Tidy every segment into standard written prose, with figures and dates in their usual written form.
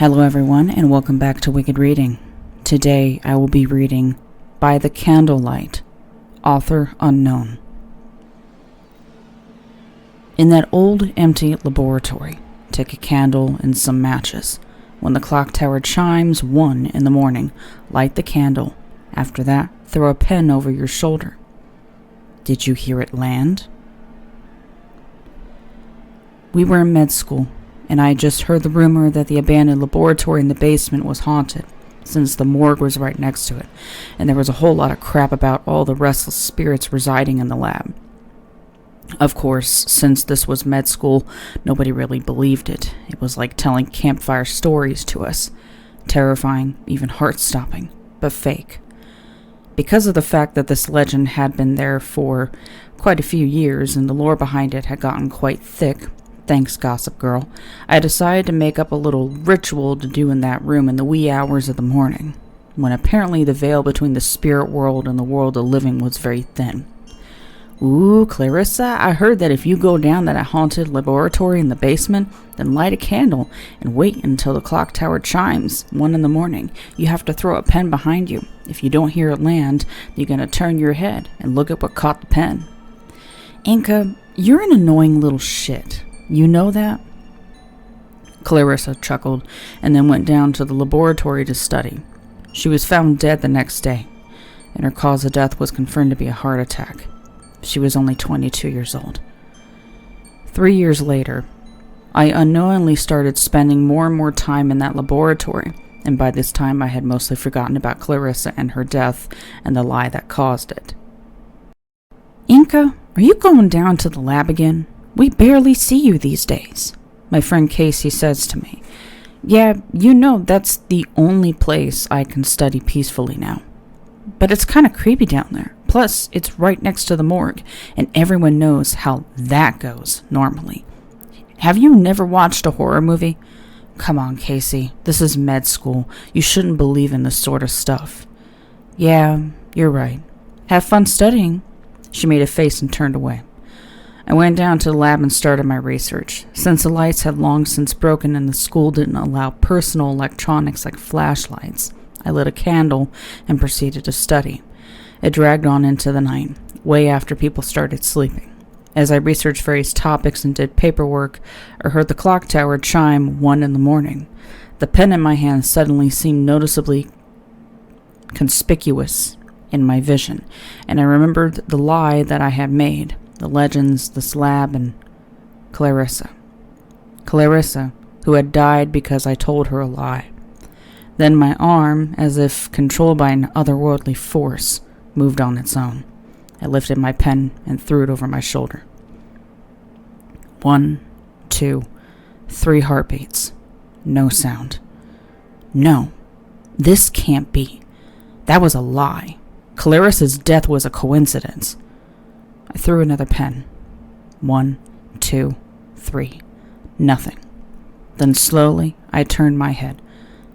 Hello everyone, and welcome back to Wicked Reading. Today I will be reading By the Candlelight, author unknown. In that old empty laboratory, take a candle and some matches. When the clock tower chimes 1 in the morning, light the candle. After that, throw a pen over your shoulder. Did you hear it land? We were in med school, and I had just heard the rumor that the abandoned laboratory in the basement was haunted, since the morgue was right next to it, and there was a whole lot of crap about all the restless spirits residing in the lab. Of course, since this was med school, nobody really believed it. It was like telling campfire stories to us. Terrifying, even heart-stopping, but fake. Because of the fact that this legend had been there for quite a few years and the lore behind it had gotten quite thick, thanks, Gossip Girl, I decided to make up a little ritual to do in that room in the wee hours of the morning, when apparently the veil between the spirit world and the world of living was very thin. Ooh, Clarissa, I heard that if you go down that haunted laboratory in the basement, then light a candle and wait until the clock tower chimes 1 in the morning. You have to throw a pen behind you. If you don't hear it land, you're going to turn your head and look at what caught the pen. Inca, you're an annoying little shit. You know that? Clarissa chuckled and then went down to the laboratory to study. She was found dead the next day, and her cause of death was confirmed to be a heart attack. She was only 22 years old. 3 years later, I unknowingly started spending more and more time in that laboratory, and by this time I had mostly forgotten about Clarissa and her death and the lie that caused it. Inca, are you going down to the lab again? We barely see you these days, my friend Casey says to me. Yeah, you know that's the only place I can study peacefully now. But it's kind of creepy down there. Plus, it's right next to the morgue, and everyone knows how that goes normally. Have you never watched a horror movie? Come on, Casey. This is med school. You shouldn't believe in this sort of stuff. Yeah, you're right. Have fun studying. She made a face and turned away. I went down to the lab and started my research. Since the lights had long since broken and the school didn't allow personal electronics like flashlights, I lit a candle and proceeded to study. It dragged on into the night, way after people started sleeping. As I researched various topics and did paperwork, I heard the clock tower chime 1 in the morning. The pen in my hand suddenly seemed noticeably conspicuous in my vision, and I remembered the lie that I had made, the legends, the slab, and Clarissa. Clarissa, who had died because I told her a lie. Then my arm, as if controlled by an otherworldly force, moved on its own. I lifted my pen and threw it over my shoulder. 1, 2, 3 heartbeats. No sound. No, this can't be. That was a lie. Clarissa's death was a coincidence. I threw another pen. 1, 2, 3. Nothing. Then slowly I turned my head.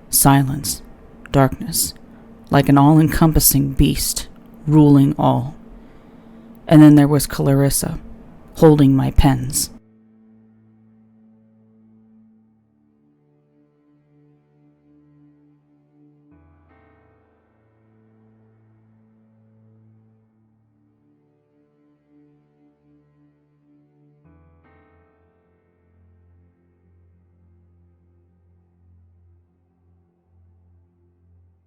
Silence. Darkness. Like an all-encompassing beast, ruling all. And then there was Clarissa, holding my pens.